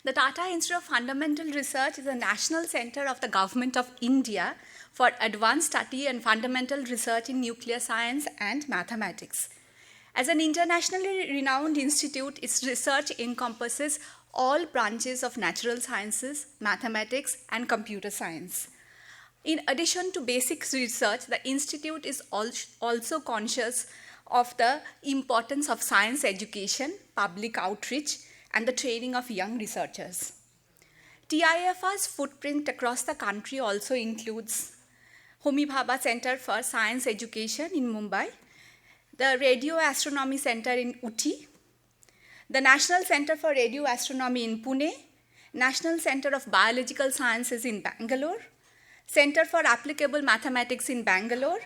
The Tata Institute of Fundamental Research is a national center of the Government of India for advanced study and fundamental research in nuclear science and mathematics. As an internationally renowned institute, its research encompasses all branches of natural sciences, mathematics, and computer science. In addition to basic research, the institute is also conscious of the importance of science education, public outreach, and the training of young researchers. TIFR's footprint across the country also includes Homi Bhabha Center for Science Education in Mumbai, the Radio Astronomy Center in Uti, the National Center for Radio Astronomy in Pune, National Center of Biological Sciences in Bangalore, Center for Applicable Mathematics in Bangalore,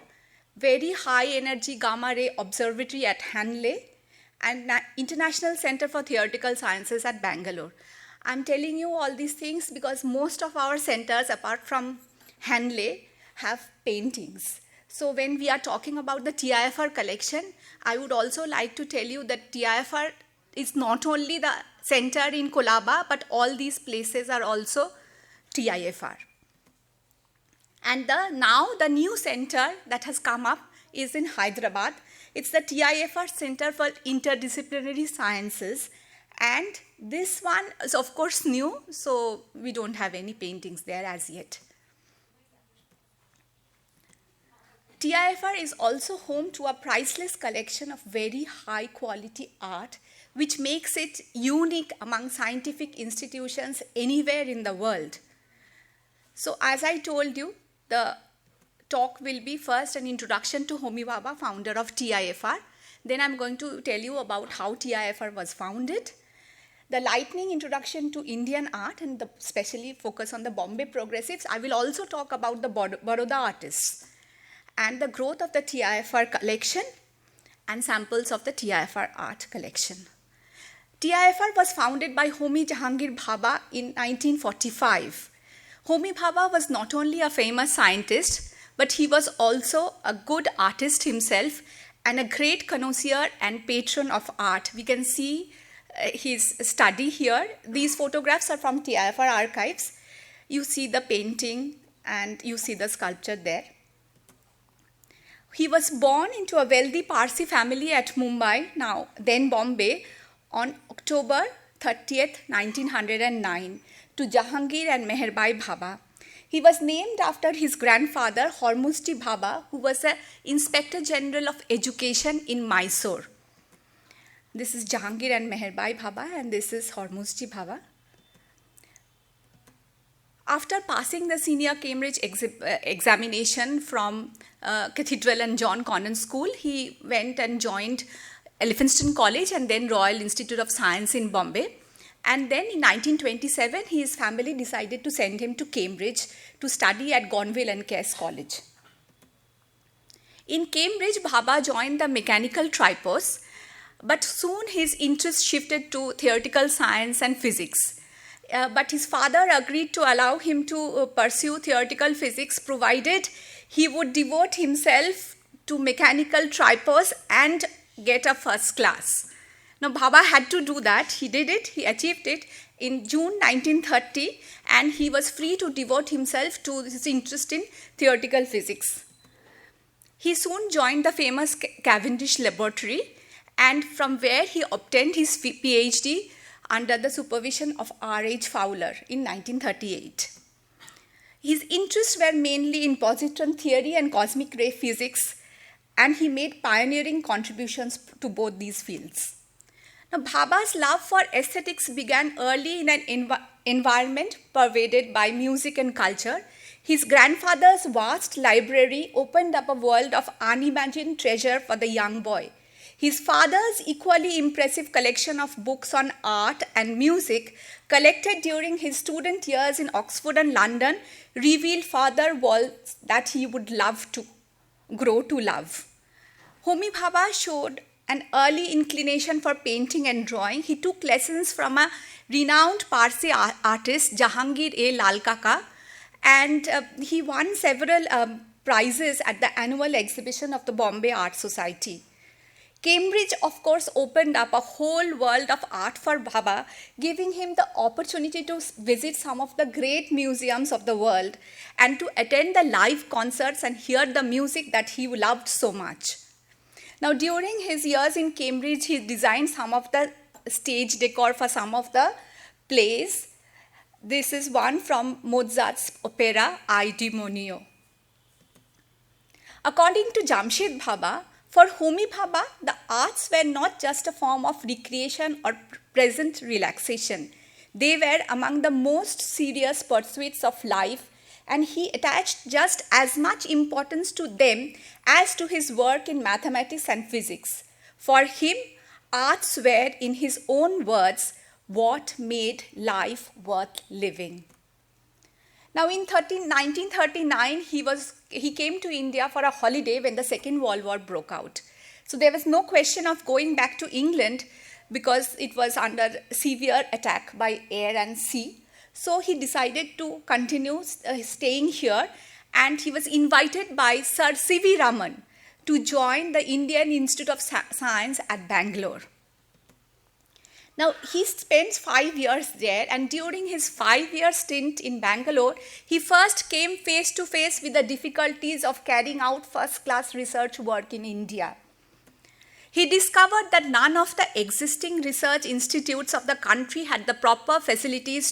Very High Energy Gamma Ray Observatory at Hanley, and International Center for Theoretical Sciences at Bangalore. I'm telling you all these things because most of our centers, apart from Hanley, have paintings. So when we are talking about the TIFR collection, I would also like to tell you that TIFR is not only the center in Kolaba, but all these places are also TIFR. And now the new center that has come up is in Hyderabad. It's the TIFR Center for Interdisciplinary Sciences. And this one is of course new, so we don't have any paintings there as yet. TIFR is also home to a priceless collection of very high quality art, which makes it unique among scientific institutions anywhere in the world. So as I told you, the talk will be first an introduction to Homi Bhabha, founder of TIFR. Then I'm going to tell you about how TIFR was founded, the lightning introduction to Indian art and especially focus on the Bombay progressives. I will also talk about the Baroda artists and the growth of the TIFR collection and samples of the TIFR art collection. TIFR was founded by Homi Jahangir Bhabha in 1945. Homi Bhabha was not only a famous scientist, but he was also a good artist himself and a great connoisseur and patron of art. We can see his study here. These photographs are from TIFR archives. You see the painting and you see the sculpture there. He was born into a wealthy Parsi family at Mumbai, now then Bombay, on October 30th, 1909, to Jahangir and Meherbai Bhabha. He was named after his grandfather, Hormuzji Bhabha, who was the Inspector General of Education in Mysore. This is Jahangir and Meherbai Bhabha, and this is Hormuzji Bhabha. After passing the senior Cambridge examination from Cathedral and John Connon School, he went and joined Elphinstone College and then Royal Institute of Science in Bombay. And then in 1927, his family decided to send him to Cambridge to study at Gonville and Case College. In Cambridge, Bhabha joined the mechanical tripos, but soon his interest shifted to theoretical science and physics. But his father agreed to allow him to pursue theoretical physics provided he would devote himself to mechanical tripos and get a first class. Now, Bhabha had to do that. He did it. He achieved it in June 1930, and he was free to devote himself to his interest in theoretical physics. He soon joined the famous Cavendish Laboratory, and from where he obtained his PhD under the supervision of R.H. Fowler in 1938. His interests were mainly in positron theory and cosmic ray physics, and he made pioneering contributions to both these fields. Now, Bhabha's love for aesthetics began early in an environment pervaded by music and culture. His grandfather's vast library opened up a world of unimagined treasure for the young boy. His father's equally impressive collection of books on art and music, collected during his student years in Oxford and London, revealed further worlds that he would love to grow to love. Homi Bhabha showed an early inclination for painting and drawing. He took lessons from a renowned Parsi artist, Jahangir A. Lalkaka, and he won several prizes at the annual exhibition of the Bombay Art Society. Cambridge, of course, opened up a whole world of art for Bhabha, giving him the opportunity to visit some of the great museums of the world and to attend the live concerts and hear the music that he loved so much. Now, during his years in Cambridge, he designed some of the stage decor for some of the plays. This is one from Mozart's opera, I Demonio. According to Jamshed Bhabha, for Homi Bhabha, the arts were not just a form of recreation or present relaxation. They were among the most serious pursuits of life, and he attached just as much importance to them as to his work in mathematics and physics. For him, arts were, in his own words, what made life worth living. Now, in 1939, he came to India for a holiday when the Second World War broke out. So there was no question of going back to England because it was under severe attack by air and sea. So he decided to continue staying here, and he was invited by Sir C.V. Raman to join the Indian Institute of Science at Bangalore. Now, he spent 5 years there, and during his 5-year stint in Bangalore, he first came face to face with the difficulties of carrying out first-class research work in India. He discovered that none of the existing research institutes of the country had the proper facilities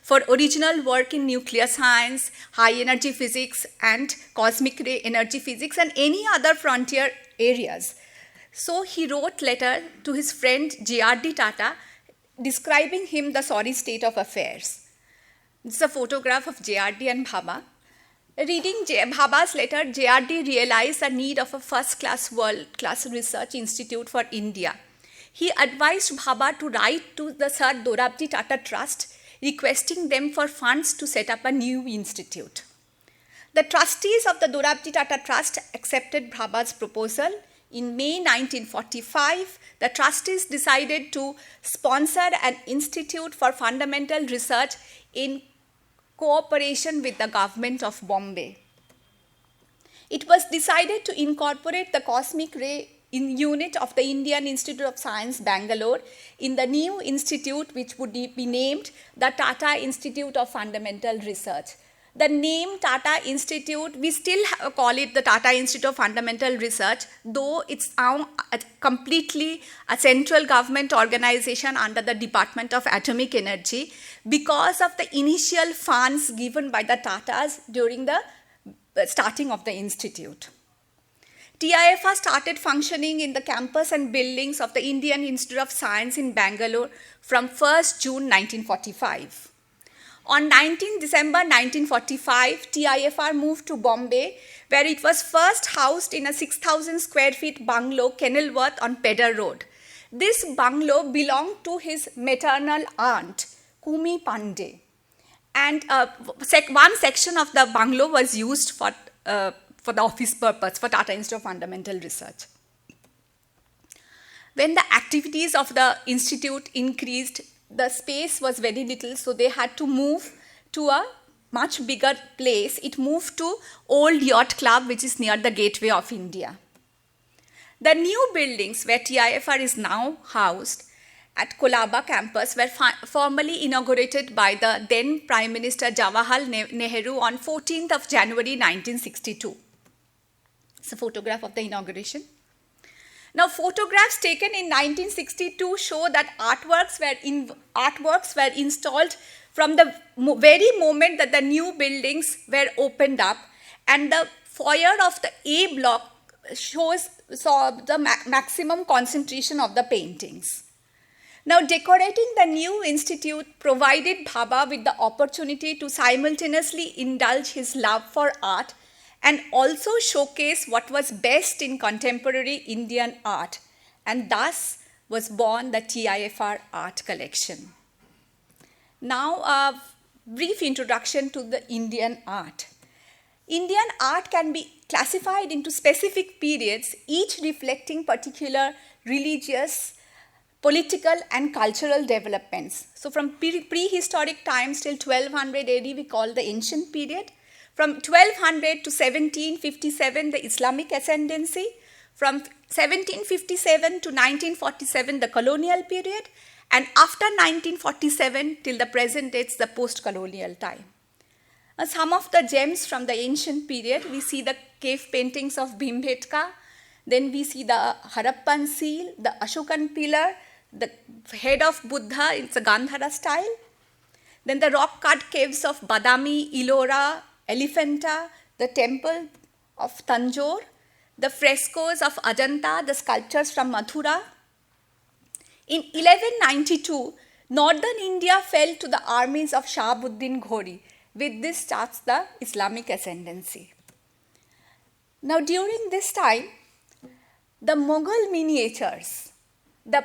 for original work in nuclear science, high-energy physics, and cosmic ray energy physics, and any other frontier areas. So he wrote letter to his friend J.R.D. Tata describing him the sorry state of affairs. This is a photograph of J.R.D. and Bhabha. Reading Bhabha's letter, J.R.D. realized the need of a first-class, world-class research institute for India. He advised Bhabha to write to the Sir Dorabji Tata Trust, requesting them for funds to set up a new institute. The trustees of the Dorabji Tata Trust accepted Bhabha's proposal. In May 1945, the trustees decided to sponsor an institute for fundamental research in cooperation with the government of Bombay. It was decided to incorporate the cosmic ray unit of the Indian Institute of Science, Bangalore, in the new institute, which would be named the Tata Institute of Fundamental Research. The name Tata Institute, we still call it the Tata Institute of Fundamental Research, though it's now completely a central government organization under the Department of Atomic Energy because of the initial funds given by the Tatas during the starting of the institute. TIFR started functioning in the campus and buildings of the Indian Institute of Science in Bangalore from 1st June 1945. On 19 December 1945, TIFR moved to Bombay, where it was first housed in a 6,000 square feet bungalow, Kenilworth on Pedder Road. This bungalow belonged to his maternal aunt, Kumi Pandey. And one section of the bungalow was used for the office purpose, for Tata Institute of Fundamental Research. When the activities of the institute increased, the space was very little, so they had to move to a much bigger place. It moved to Old Yacht Club, which is near the Gateway of India. The new buildings where TIFR is now housed at Kolaba campus were formally inaugurated by the then Prime Minister Jawaharlal Nehru on 14th of January 1962. It's a photograph of the inauguration. Now, photographs taken in 1962 show that artworks were installed from the very moment that the new buildings were opened up, and the foyer of the A block saw the maximum concentration of the paintings. Now, decorating the new institute provided Bhabha with the opportunity to simultaneously indulge his love for art and also showcase what was best in contemporary Indian art, and thus was born the TIFR art collection. Now, a brief introduction to the Indian art. Indian art can be classified into specific periods, each reflecting particular religious, political and cultural developments. So from prehistoric times till 1200 AD, we call the ancient period. From 1200 to 1757, the Islamic Ascendancy. From 1757 to 1947, the colonial period, and after 1947 till the present, it's the post-colonial time. Some of the gems from the ancient period, we see the cave paintings of Bhimbedka, then we see the Harappan seal, the Ashokan pillar, the head of Buddha, it's a Gandhara style. Then the rock-cut caves of Badami, Ellora, Elephanta, the temple of Tanjore, the frescoes of Ajanta, the sculptures from Mathura. In 1192, northern India fell to the armies of Shahabuddin Ghori. With this starts the Islamic Ascendancy. Now during this time, the Mughal miniatures, the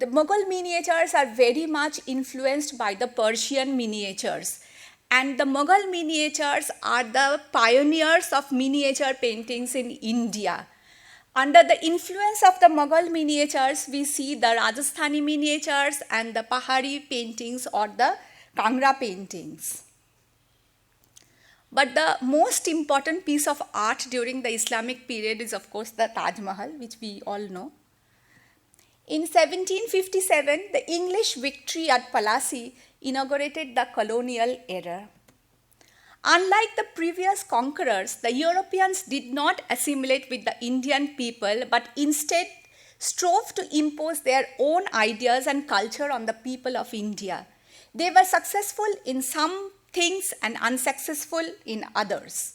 Mughal miniatures are very much influenced by the Persian miniatures. And the Mughal miniatures are the pioneers of miniature paintings in India. Under the influence of the Mughal miniatures, we see the Rajasthani miniatures and the Pahari paintings or the Kangra paintings. But the most important piece of art during the Islamic period is, of course, the Taj Mahal, which we all know. In 1757, the English victory at Plassey inaugurated the colonial era. Unlike the previous conquerors, the Europeans did not assimilate with the Indian people, but instead strove to impose their own ideas and culture on the people of India. They were successful in some things and unsuccessful in others.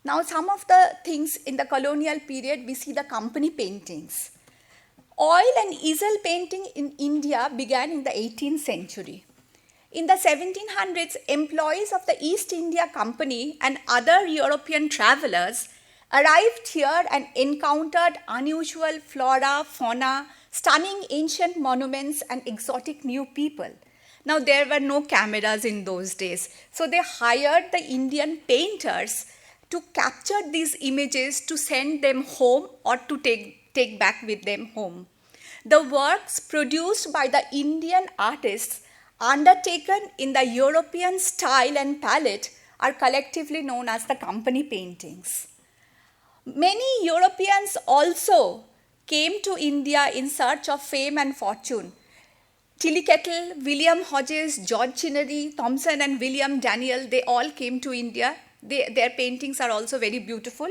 Now, some of the things in the colonial period, we see the company paintings. Oil and easel painting in India began in the 18th century. In the 1700s, employees of the East India Company and other European travelers arrived here and encountered unusual flora, fauna, stunning ancient monuments, and exotic new people. Now, there were no cameras in those days, so they hired the Indian painters to capture these images to send them home or to take back with them home. The works produced by the Indian artists undertaken in the European style and palette are collectively known as the company paintings. Many Europeans also came to India in search of fame and fortune. Tillikettle, William Hodges, George Chinnery, Thompson and William Daniel, they all came to India. Their paintings are also very beautiful.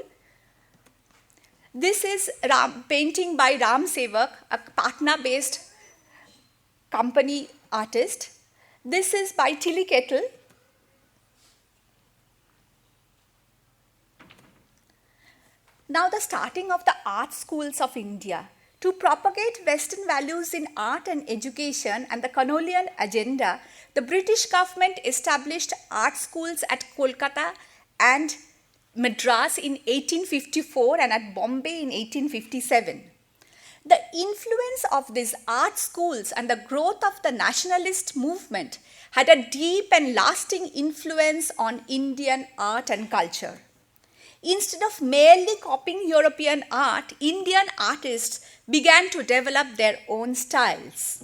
This is painting by Ram Sevak, a Patna-based company artist. This is by Tillikettle. Now the starting of the art schools of India. To propagate Western values in art and education and the colonial agenda, the British government established art schools at Kolkata and Madras in 1854 and at Bombay in 1857. The influence of these art schools and the growth of the nationalist movement had a deep and lasting influence on Indian art and culture. Instead of merely copying European art, Indian artists began to develop their own styles.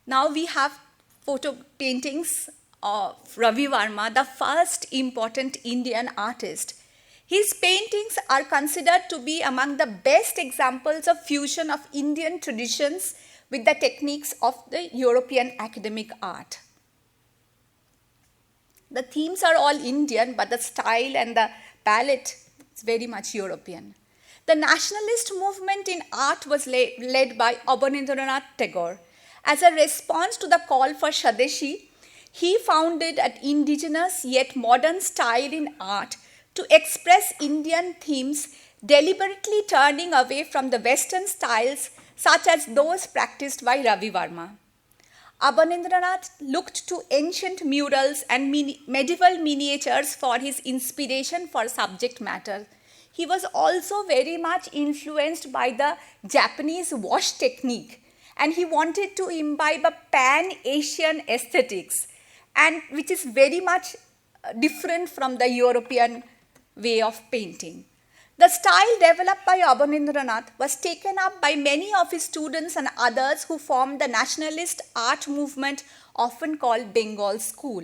Now we have photo paintings of Ravi Varma, the first important Indian artist. His paintings are considered to be among the best examples of fusion of Indian traditions with the techniques of the European academic art. The themes are all Indian, but the style and the palette is very much European. The nationalist movement in art was led by Abanindranath Tagore. As a response to the call for Swadeshi, he founded an indigenous yet modern style in art to express Indian themes, deliberately turning away from the Western styles such as those practiced by Ravi Varma. Abanindranath looked to ancient murals and medieval miniatures for his inspiration for subject matter. He was also very much influenced by the Japanese wash technique, and he wanted to imbibe a pan-Asian aesthetics, and which is very much different from the European way of painting. The style developed by Abanindranath was taken up by many of his students and others who formed the nationalist art movement often called Bengal School.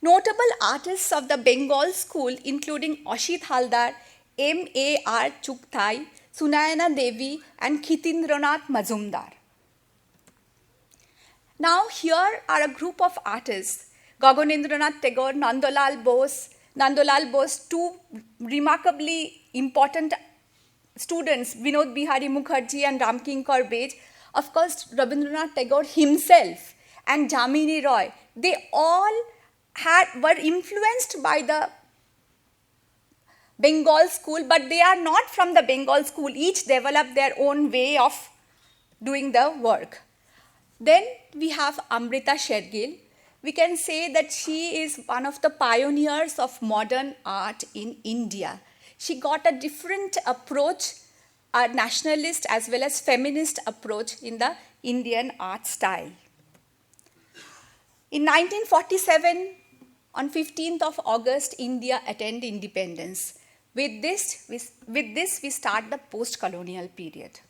Notable artists of the Bengal School including Ashit Haldar, M.A.R. Chugthai, Sunayana Devi, and Khitindranath Mazumdar. Now here are a group of artists, Gaganendranath Tagore, Nandalal Bose, two remarkably important students, Vinod Bihari Mukherjee and Ramkinkar Bej, of course Rabindranath Tagore himself and Jamini Roy, they all were influenced by the Bengal school, but they are not from the Bengal school. Each developed their own way of doing the work. Then we have Amrita Shergill. We can say that she is one of the pioneers of modern art in India. She got a different approach, a nationalist as well as feminist approach in the Indian art style. In 1947, on 15th of August, India attained independence. With this, we start the post-colonial period.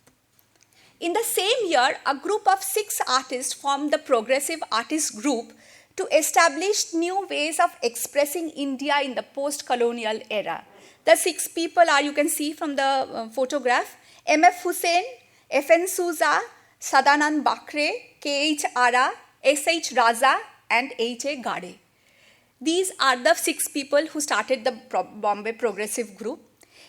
In the same year, a group of 6 artists formed the Progressive Artist Group to establish new ways of expressing India in the post-colonial era. The 6 people are, you can see from the photograph, M.F. Hussain, F.N. Souza, Sadanand Bakre, K.H. Ara, S.H. Raza, and H.A. Gade. These are the 6 people who started the Bombay Progressive Group.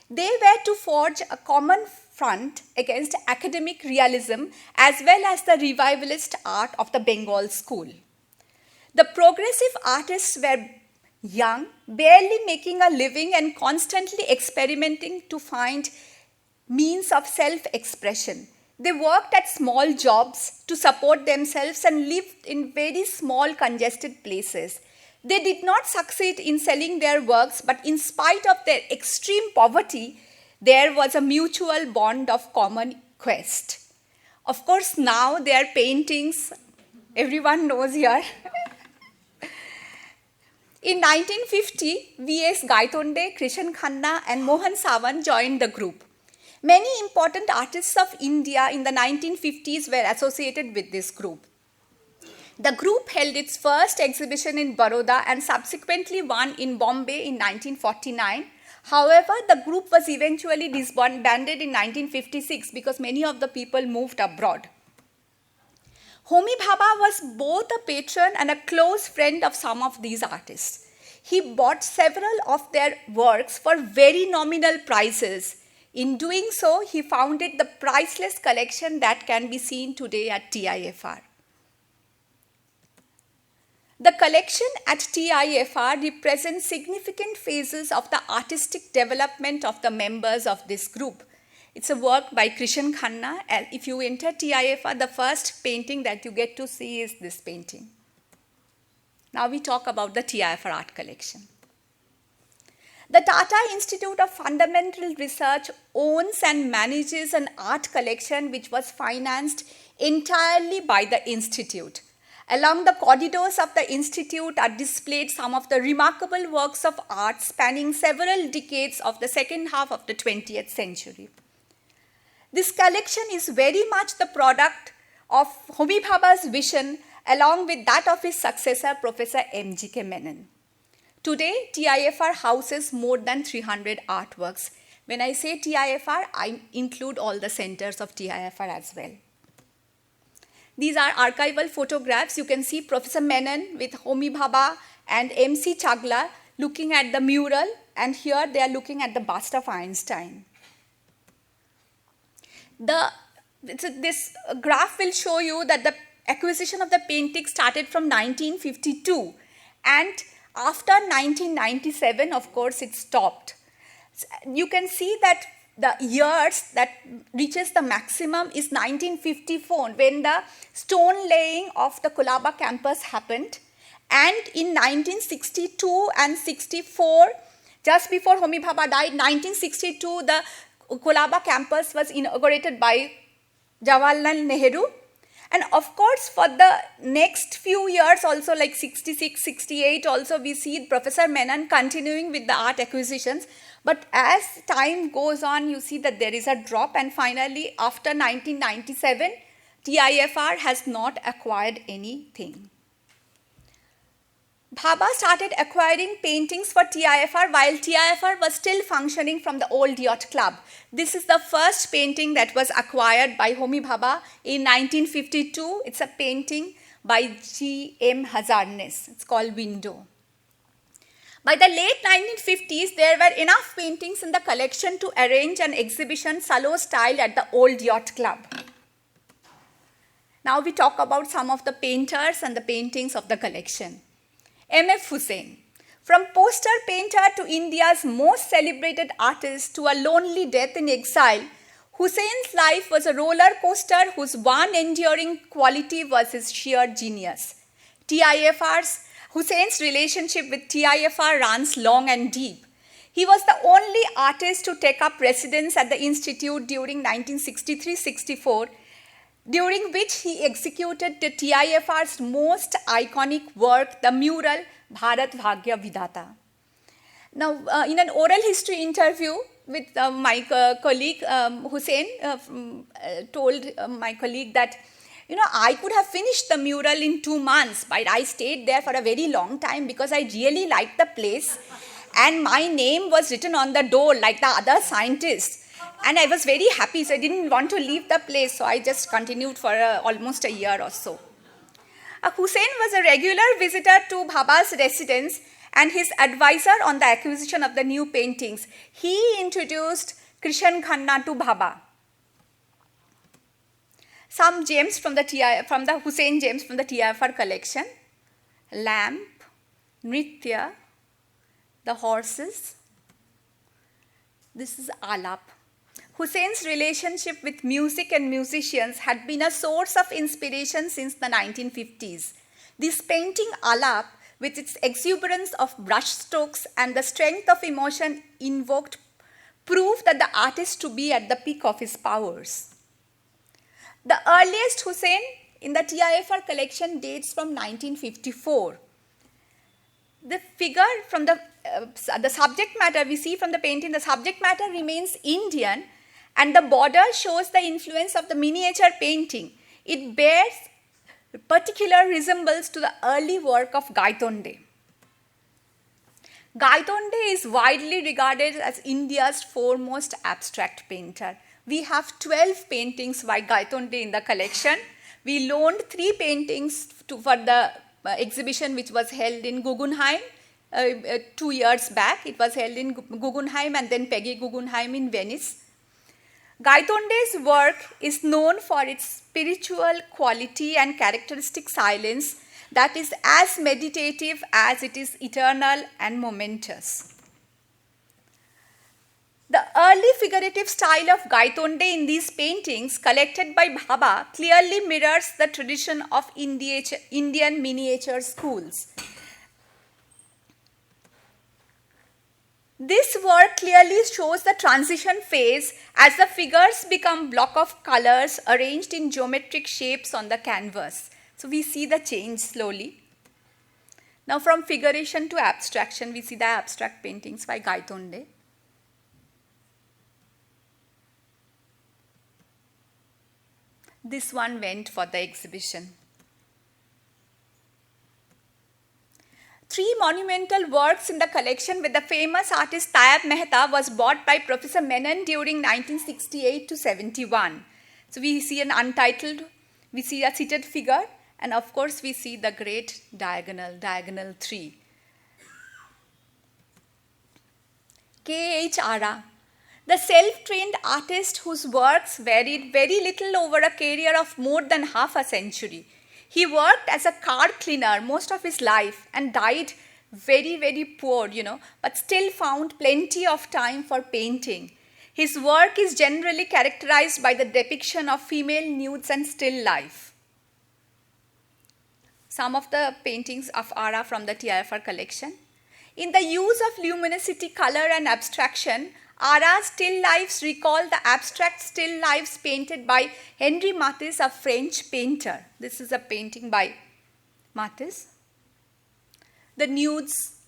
They were to forge a common front against academic realism as well as the revivalist art of the Bengal school. The progressive artists were young, barely making a living and constantly experimenting to find means of self-expression. They worked at small jobs to support themselves and lived in very small congested places. They did not succeed in selling their works, but in spite of their extreme poverty, there was a mutual bond of common quest. Of course, now their paintings, everyone knows here. In 1950, V.S. Gaitonde, Krishan Khanna, and Mohan Sawant joined the group. Many important artists of India in the 1950s were associated with this group. The group held its first exhibition in Baroda and subsequently one in Bombay in 1949. However, the group was eventually disbanded in 1956 because many of the people moved abroad. Homi Bhabha was both a patron and a close friend of some of these artists. He bought several of their works for very nominal prices. In doing so, he founded the priceless collection that can be seen today at TIFR. The collection at TIFR represents significant phases of the artistic development of the members of this group. It's a work by Krishan Khanna. If you enter TIFR, the first painting that you get to see is this painting. Now we talk about the TIFR art collection. The Tata Institute of Fundamental Research owns and manages an art collection which was financed entirely by the institute. Along the corridors of the institute are displayed some of the remarkable works of art spanning several decades of the second half of the 20th century. This collection is very much the product of Homi Bhabha's vision along with that of his successor, Professor M.G.K. Menon. Today, TIFR houses more than 300 artworks. When I say TIFR, I include all the centers of TIFR as well. These are archival photographs. You can see Professor Menon with Homi Bhabha and M.C. Chagla looking at the mural, and here they are looking at the bust of Einstein. This graph will show you that the acquisition of the painting started from 1952, and after 1997, of course, it stopped. You can see that the years that reaches the maximum is 1954, when the stone laying of the Colaba campus happened. And in 1962 and 64, just before Homi Bhabha died, 1962, the Colaba campus was inaugurated by Jawaharlal Nehru. And of course, for the next few years also, like 66, 68, also we see Professor Menon continuing with the art acquisitions. But as time goes on, you see that there is a drop, and finally, after 1997, TIFR has not acquired anything. Bhabha started acquiring paintings for TIFR while TIFR was still functioning from the old yacht club. This is the first painting that was acquired by Homi Bhabha in 1952. It's a painting by G.M. Hazarnes. It's called Window. By the late 1950s, there were enough paintings in the collection to arrange an exhibition salo style at the old yacht club. Now we talk about some of the painters and the paintings of the collection. M.F. Hussain. From poster painter to India's most celebrated artist to a lonely death in exile, Hussein's life was a roller coaster whose one enduring quality was his sheer genius. Hussein's relationship with TIFR runs long and deep. He was the only artist to take up residence at the institute during 1963-64, during which he executed the TIFR's most iconic work, the mural Bharat Bhagya Vidhata. Now, in an oral history interview with my colleague, Hussain told my colleague that, I could have finished the mural in 2 months, but I stayed there for a very long time because I really liked the place and my name was written on the door like the other scientists. And I was very happy, so I didn't want to leave the place, so I just continued for almost a year or so. Hussain was a regular visitor to Bhabha's residence and his advisor on the acquisition of the new paintings. He introduced Krishan Khanna to Bhabha. Some gems from the Hussain gems from the TIFR collection: lamp, nritya, the horses. This is alap. Hussein's relationship with music and musicians had been a source of inspiration since the 1950s. This painting alap, with its exuberance of brushstrokes and the strength of emotion invoked, proved that the artist to be at the peak of his powers. The earliest Hussain in the TIFR collection dates from 1954. The figure from the subject matter we see from the painting, the subject matter remains Indian, and the border shows the influence of the miniature painting. It bears particular resemblance to the early work of Gaitonde. Gaitonde is widely regarded as India's foremost abstract painter. We have 12 paintings by Gaitonde in the collection. We loaned 3 paintings for the exhibition which was held in Guggenheim 2 years back. It was held in Guggenheim and then Peggy Guggenheim in Venice. Gaitonde's work is known for its spiritual quality and characteristic silence that is as meditative as it is eternal and momentous. The early figurative style of Gaitonde in these paintings collected by Bhabha clearly mirrors the tradition of Indian miniature schools. This work clearly shows the transition phase as the figures become block of colors arranged in geometric shapes on the canvas. So we see the change slowly. Now from figuration to abstraction, we see the abstract paintings by Gaitonde. This one went for the exhibition. 3 monumental works in the collection with the famous artist Tayab Mehta was bought by Professor Menon during 1968 to 71. So we see an untitled, we see a seated figure, and of course we see the great diagonal 3. K.H. Ara, the self-trained artist whose works varied very little over a career of more than half a century. He worked as a car cleaner most of his life and died very, very poor, but still found plenty of time for painting. His work is generally characterized by the depiction of female nudes and still life. Some of the paintings of Ara from the TIFR collection. In the use of luminosity, color and abstraction, Ara's still lifes recall the abstract still lifes painted by Henri Matisse, a French painter. This is a painting by Matisse. The nudes.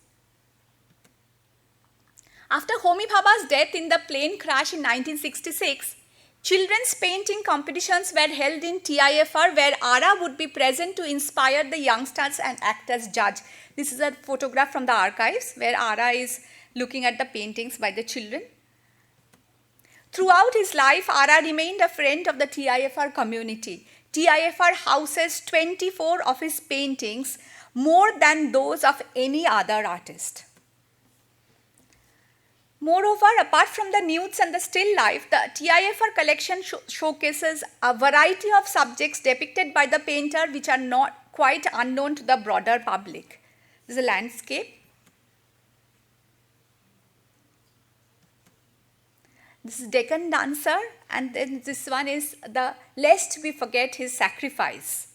After Homi Bhabha's death in the plane crash in 1966, Children's painting competitions were held in TIFR where ARA would be present to inspire the youngsters and act as judge. This is a photograph from the archives where ARA is looking at the paintings by the children. Throughout his life, ARA remained a friend of the TIFR community. TIFR houses 24 of his paintings, more than those of any other artist. Moreover, apart from the nudes and the still life, the TIFR collection showcases a variety of subjects depicted by the painter which are not quite unknown to the broader public. This is a landscape. This is Deccan Dancer, and then this one is the Lest We Forget His Sacrifice.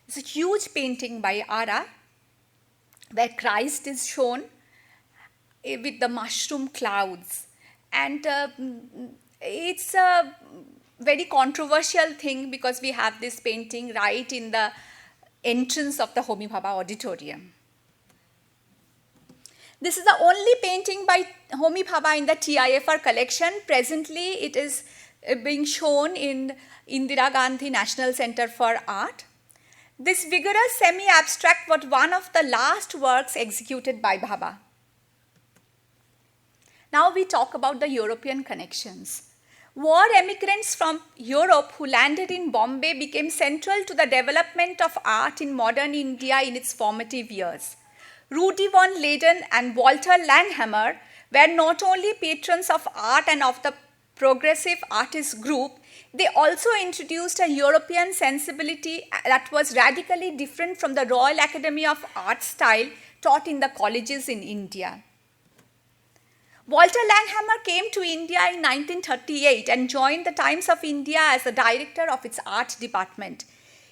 It's a huge painting by Ara where Christ is shown with the mushroom clouds, and it's a very controversial thing because we have this painting right in the entrance of the Homi Bhabha auditorium. This is the only painting by Homi Bhabha in the TIFR collection. Presently, it is being shown in Indira Gandhi National Center for Art. This vigorous semi-abstract was one of the last works executed by Bhabha. Now we talk about the European connections. War emigrants from Europe who landed in Bombay became central to the development of art in modern India in its formative years. Rudi von Leyden and Walter Langhammer were not only patrons of art and of the progressive artist group, they also introduced a European sensibility that was radically different from the Royal Academy of Art style taught in the colleges in India. Walter Langhammer came to India in 1938 and joined the Times of India as the director of its art department.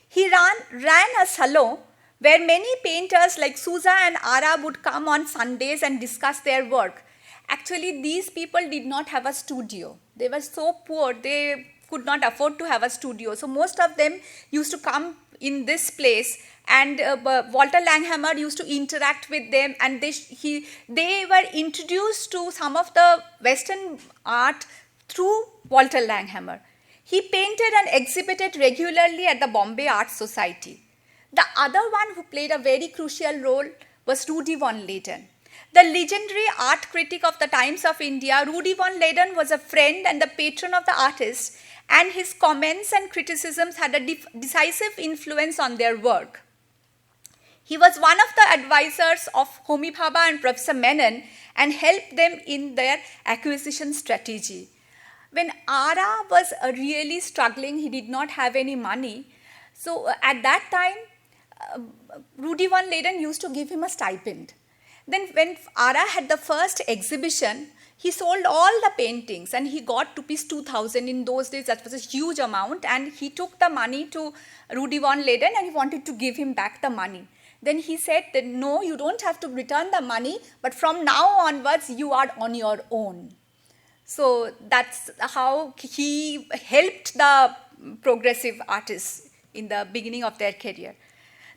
He ran a salon where many painters like Sousa and Ara would come on Sundays and discuss their work. Actually, these people did not have a studio. They were so poor, they could not afford to have a studio. So most of them used to come in this place, and Walter Langhammer used to interact with them, and they were introduced to some of the Western art through Walter Langhammer. He painted and exhibited regularly at the Bombay Art Society. The other one who played a very crucial role was Rudi von Leyden. The legendary art critic of the Times of India, Rudi von Leyden was a friend and the patron of the artists, and his comments and criticisms had a decisive influence on their work. He was one of the advisors of Homi Bhabha and Professor Menon and helped them in their acquisition strategy. When Ara was really struggling, he did not have any money. So at that time, Rudi von Leyden used to give him a stipend. Then when Ara had the first exhibition, he sold all the paintings and he got rupees 2,000. In those days, that was a huge amount, and he took the money to Rudi von Leyden and he wanted to give him back the money. Then he said that no, you don't have to return the money, but from now onwards, you are on your own. So that's how he helped the progressive artists in the beginning of their career.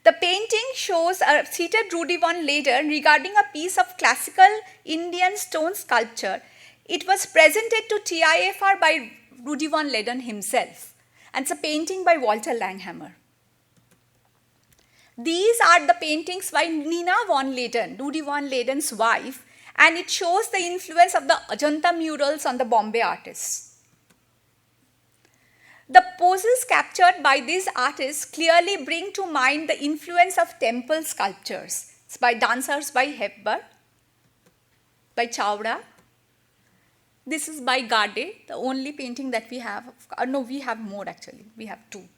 The painting shows a seated Rudi von Leyden regarding a piece of classical Indian stone sculpture. It was presented to TIFR by Rudi von Leyden himself, and it's a painting by Walter Langhammer. These are the paintings by Nina von Leyden, Rudi von Leyden's wife, and it shows the influence of the Ajanta murals on the Bombay artists. The poses captured by these artists clearly bring to mind the influence of temple sculptures. It's by dancers by Hepburn, by Chawda. This is by Gade, the only painting that we have. No, we have more actually. We have two.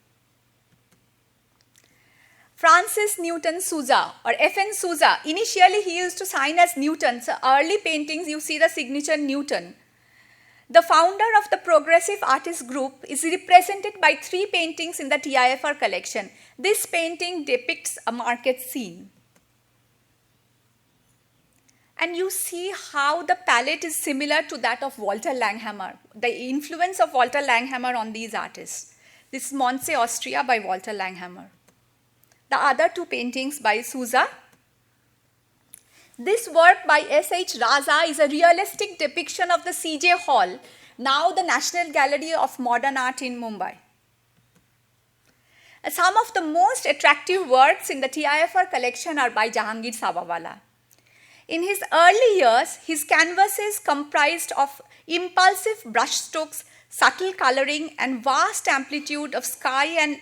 Francis Newton Sousa, or F.N. Sousa. Initially, he used to sign as Newton. So early paintings, you see the signature Newton. The founder of the Progressive Artist Group is represented by 3 paintings in the TIFR collection. This painting depicts a market scene. And you see how the palette is similar to that of Walter Langhammer, the influence of Walter Langhammer on these artists. This is Monse, Austria by Walter Langhammer. The other 2 paintings by Sousa. This work by S.H. Raza is a realistic depiction of the CJ Hall, now the National Gallery of Modern Art in Mumbai. Some of the most attractive works in the TIFR collection are by Jahangir Sabawala. In his early years, his canvases comprised of impulsive brushstrokes, subtle coloring, and vast amplitude of sky and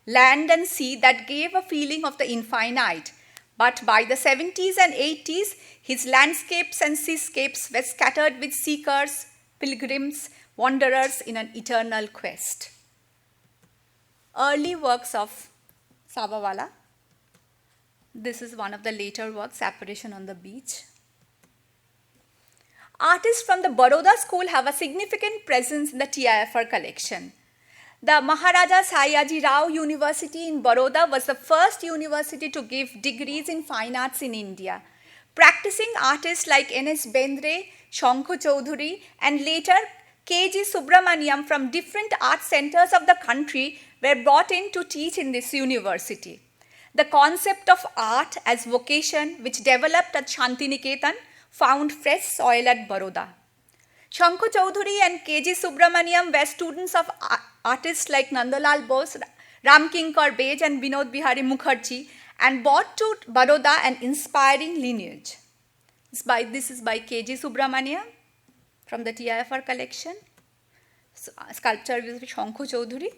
land and sea that gave a feeling of the infinite. But by the 70s and 80s, his landscapes and seascapes were scattered with seekers, pilgrims, wanderers in an eternal quest. Early works of Sabawala. This is one of the later works, Apparition on the Beach. Artists from the Baroda school have a significant presence in the TIFR collection. The Maharaja Sayaji Rao University in Baroda was the first university to give degrees in fine arts in India. Practicing artists like N.S. Bendre, Shankhu Chaudhuri, and later K.G. Subramaniam from different art centers of the country were brought in to teach in this university. The concept of art as vocation, which developed at Shantiniketan, found fresh soil at Baroda. Shankhu Chaudhuri and K.G. Subramaniam were students of artists like Nandalal Bose, Ramkinkar Bej, and Vinod Bihari Mukherjee, and brought to Baroda an inspiring lineage. This is by K.G. Subramaniam from the TIFR collection. Sculpture with Shankhu Chaudhuri.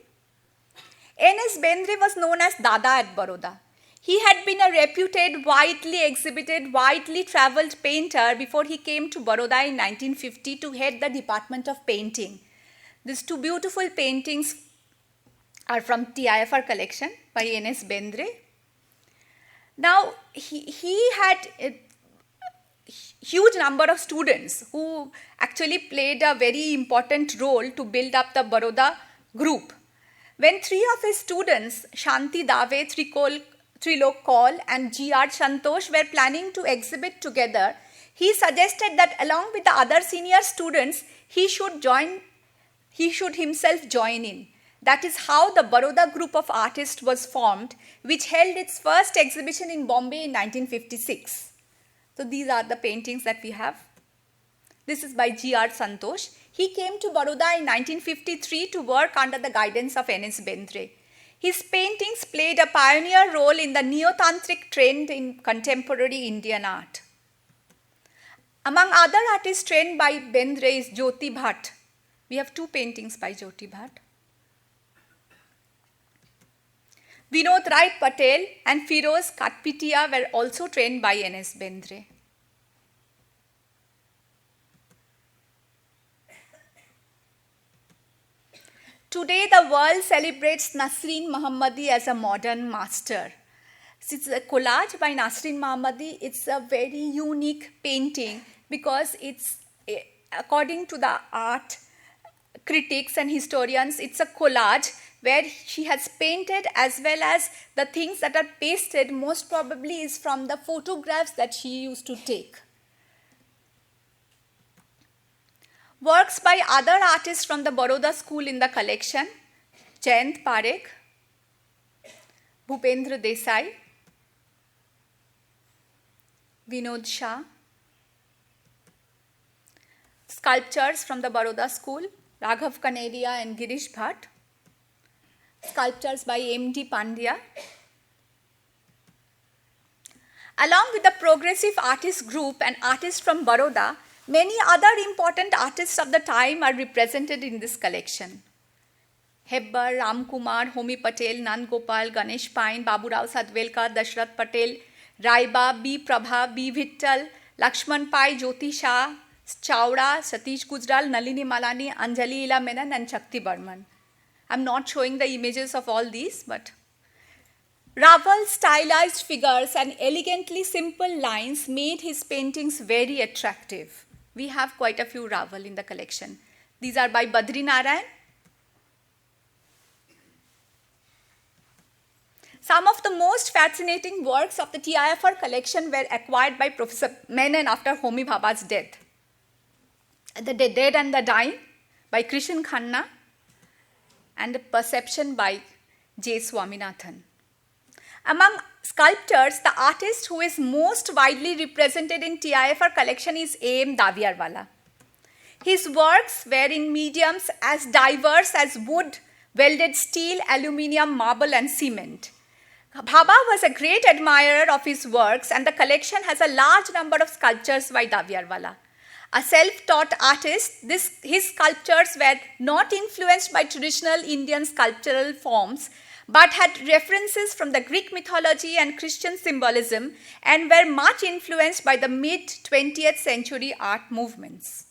N.S. Bendre was known as Dada at Baroda. He had been a reputed, widely exhibited, widely travelled painter before he came to Baroda in 1950 to head the department of painting. These two beautiful paintings are from TIFR collection by N.S. Bendre. Now, he had a huge number of students who actually played a very important role to build up the Baroda group. When three of his students, Shanti Dave, Trilok Kaul, and G.R. Santosh, were planning to exhibit together, he suggested that along with the other senior students, he should himself join in. That is how the Baroda group of artists was formed, which held its first exhibition in Bombay in 1956. So these are the paintings that we have. This is by G.R. Santosh. He came to Baroda in 1953 to work under the guidance of N.S. Bendre. His paintings played a pioneer role in the neo-tantric trend in contemporary Indian art. Among other artists trained by Bendre is Jyoti Bhatt. We have two paintings by Jyoti Bhatt. Vinod Rai Patel and Firoz Katpitia were also trained by N.S. Bendre. Today, the world celebrates Nasreen Mohammadi as a modern master. It's a collage by Nasreen Mohammadi. It's a very unique painting because it's, according to the art critics and historians, it's a collage where she has painted as well as the things that are pasted most probably is from the photographs that she used to take. Works by other artists from the Baroda school in the collection: Jayant Parekh, Bhupendra Desai, Vinod Shah. Sculptures from the Baroda school: Raghav Kaneria and Girish Bhatt. Sculptures by M.D. Pandya. Along with the progressive artist group and artists from Baroda, many other important artists of the time are represented in this collection. Hebbar, Ram Kumar, Homi Patel, Nand Gopal, Ganesh Pine, Babu Rao Sadvelkar, Dashrath Patel, Raiba, B. Prabha, B. Vittal, Lakshman Pai, Jyoti Shah, Chawda, Satish Gujral, Nalini Malani, Anjali Ila Menon, and Shakti Burman. I'm not showing the images of all these, but Raval's stylized figures and elegantly simple lines made his paintings very attractive. We have quite a few Raval in the collection. These are by Badri Narayan. Some of the most fascinating works of the TIFR collection were acquired by Professor Menon after Homi Bhabha's death. The Dead and the Dying by Krishan Khanna and The Perception by J. Swaminathan. Among sculptors, the artist who is most widely represented in TIFR collection is A.M. Daviyarwala. His works were in mediums as diverse as wood, welded steel, aluminium, marble, and cement. Bhabha was a great admirer of his works, and the collection has a large number of sculptures by Daviarwala. A self-taught artist, his sculptures were not influenced by traditional Indian sculptural forms, but had references from the Greek mythology and Christian symbolism, and were much influenced by the mid-20th century art movements.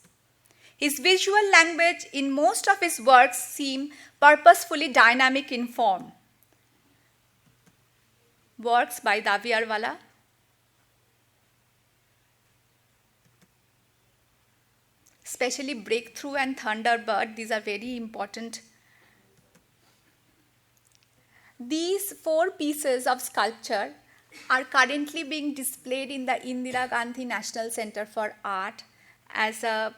His visual language in most of his works seem purposefully dynamic in form. Works by Daviarwala. Especially Breakthrough and Thunderbird, these are very important. These 4 pieces of sculpture are currently being displayed in the Indira Gandhi National Center for Art as a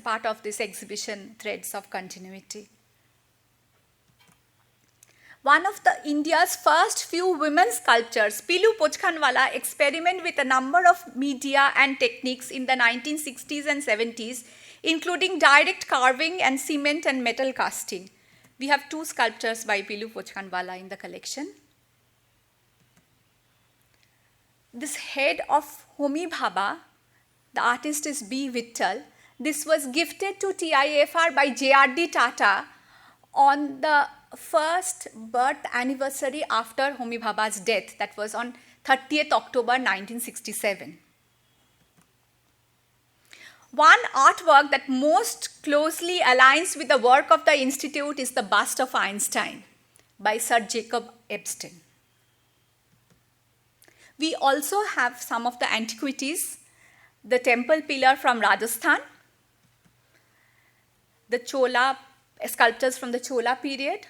part of this exhibition, Threads of Continuity. One of India's first few women sculptors, Pilu Pochkhanwala, experimented with a number of media and techniques in the 1960s and 70s, including direct carving and cement and metal casting. We have 2 sculptures by Pilu Pochkhanwala in the collection. This head of Homi Bhabha, the artist is B. Vittal. This was gifted to TIFR by JRD Tata on the first birth anniversary after Homi Bhabha's death. That was on 30th October 1967. One artwork that most closely aligns with the work of the Institute is the bust of Einstein by Sir Jacob Epstein. We also have some of the antiquities, the temple pillar from Rajasthan, the Chola sculptures from the Chola period,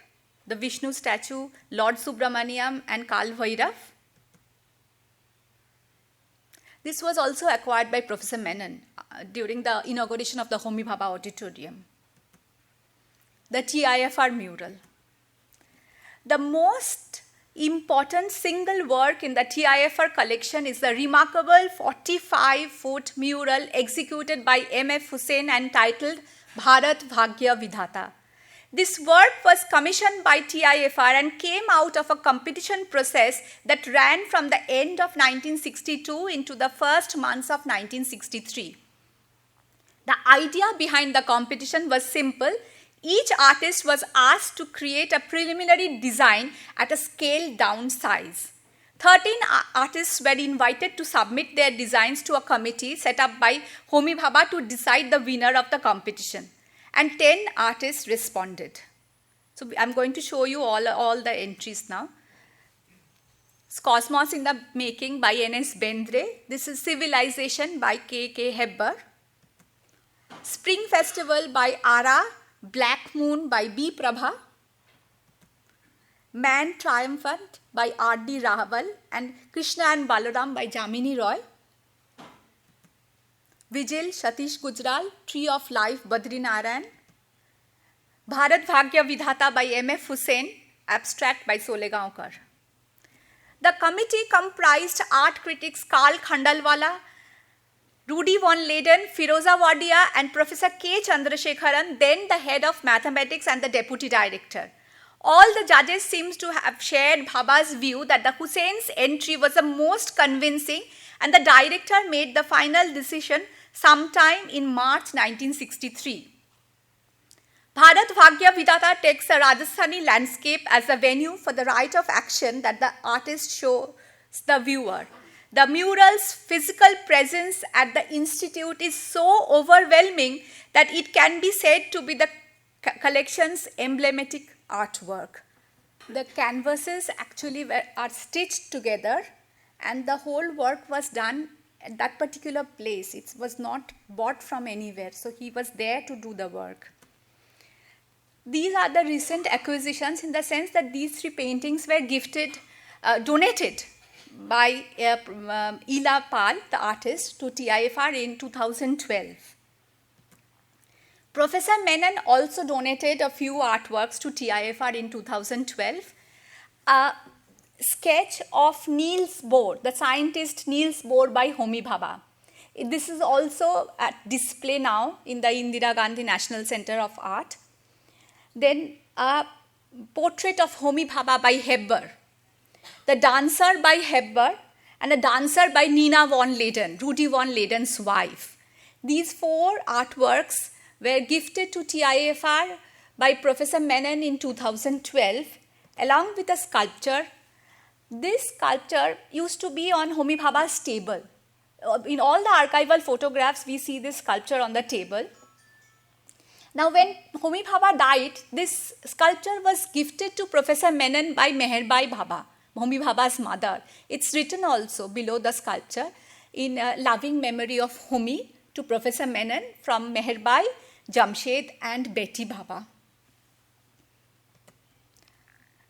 the Vishnu statue, Lord Subramaniam and Kal Bhairav. This was also acquired by Professor Menon during the inauguration of the Homi Bhabha Auditorium. The TIFR mural. The most important single work in the TIFR collection is the remarkable 45-foot mural executed by M.F. Hussain and titled Bharat Bhagya Vidhata. This work was commissioned by TIFR and came out of a competition process that ran from the end of 1962 into the first months of 1963. The idea behind the competition was simple. Each artist was asked to create a preliminary design at a scaled down size. 13 artists were invited to submit their designs to a committee set up by Homi Bhabha to decide the winner of the competition. And 10 artists responded. So I'm going to show you all the entries now. Cosmos in the Making by N.S. Bendre. This is Civilization by K.K. Hebbar. Spring Festival by Ara. Black Moon by B. Prabha. Man Triumphant by R.D. Raval and Krishna and Balaram by Jamini Roy. Vigil, Satish Gujral, Tree of Life, Badri Narayan. Bharat Bhagya Vidhata by M.F. Hussain, abstract by Solegaonkar. The committee comprised art critics Karl Khandalwala, Rudy von Leyden, Firoza Wadia and Professor K. Chandrasekharan, then the head of mathematics and the deputy director. All the judges seem to have shared Bhabha's view that the Hussein's entry was the most convincing, and the director made the final decision sometime in March 1963. Bharat Bhagya Vidhata takes the Rajasthani landscape as a venue for the right of action that the artist shows the viewer. The mural's physical presence at the Institute is so overwhelming that it can be said to be the collection's emblematic artwork. The canvases actually are stitched together, and the whole work was done at that particular place. It was not bought from anywhere, so he was there to do the work. These are the recent acquisitions in the sense that these 3 paintings were donated by Ila Pal, the artist, to TIFR in 2012. Professor Menon also donated a few artworks to TIFR in 2012. A sketch of Niels Bohr, the scientist Niels Bohr by Homi Bhabha. This is also at display now in the Indira Gandhi National Center of Art. Then a portrait of Homi Bhabha by Hepburn, the dancer by Hepburn, and a dancer by Nina von Leyden, Rudy von Leyden's wife. These 4 artworks were gifted to TIFR by Professor Menon in 2012, along with a sculpture. This sculpture used to be on Homi Bhabha's table. In all the archival photographs, we see this sculpture on the table. Now, when Homi Bhabha died, this sculpture was gifted to Professor Menon by Meherbai Bhabha, Homi Bhabha's mother. It's written also below the sculpture in loving memory of Homi to Professor Menon from Meherbai, Jamshed and Betty Bhabha.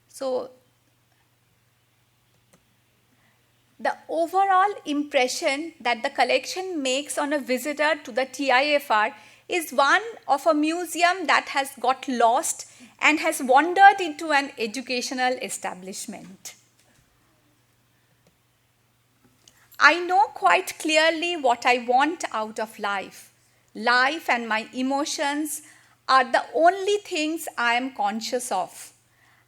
So, the overall impression that the collection makes on a visitor to the TIFR is one of a museum that has got lost and has wandered into an educational establishment. I know quite clearly what I want out of life. Life and my emotions are the only things I am conscious of.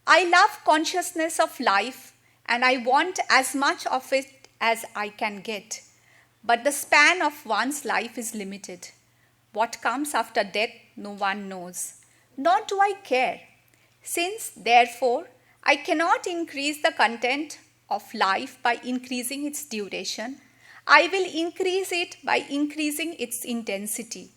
I love consciousness of life and I want as much of it as I can get. But the span of one's life is limited. What comes after death, no one knows. Nor do I care. Since, therefore, I cannot increase the content of life by increasing its duration, I will increase it by increasing its intensity.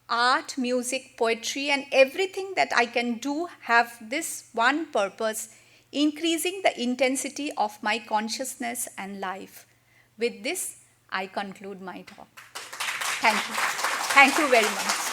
Art, music, poetry, and everything that I can do have this one purpose: increasing the intensity of my consciousness and life. With this, I conclude my talk. Thank you. Thank you very much.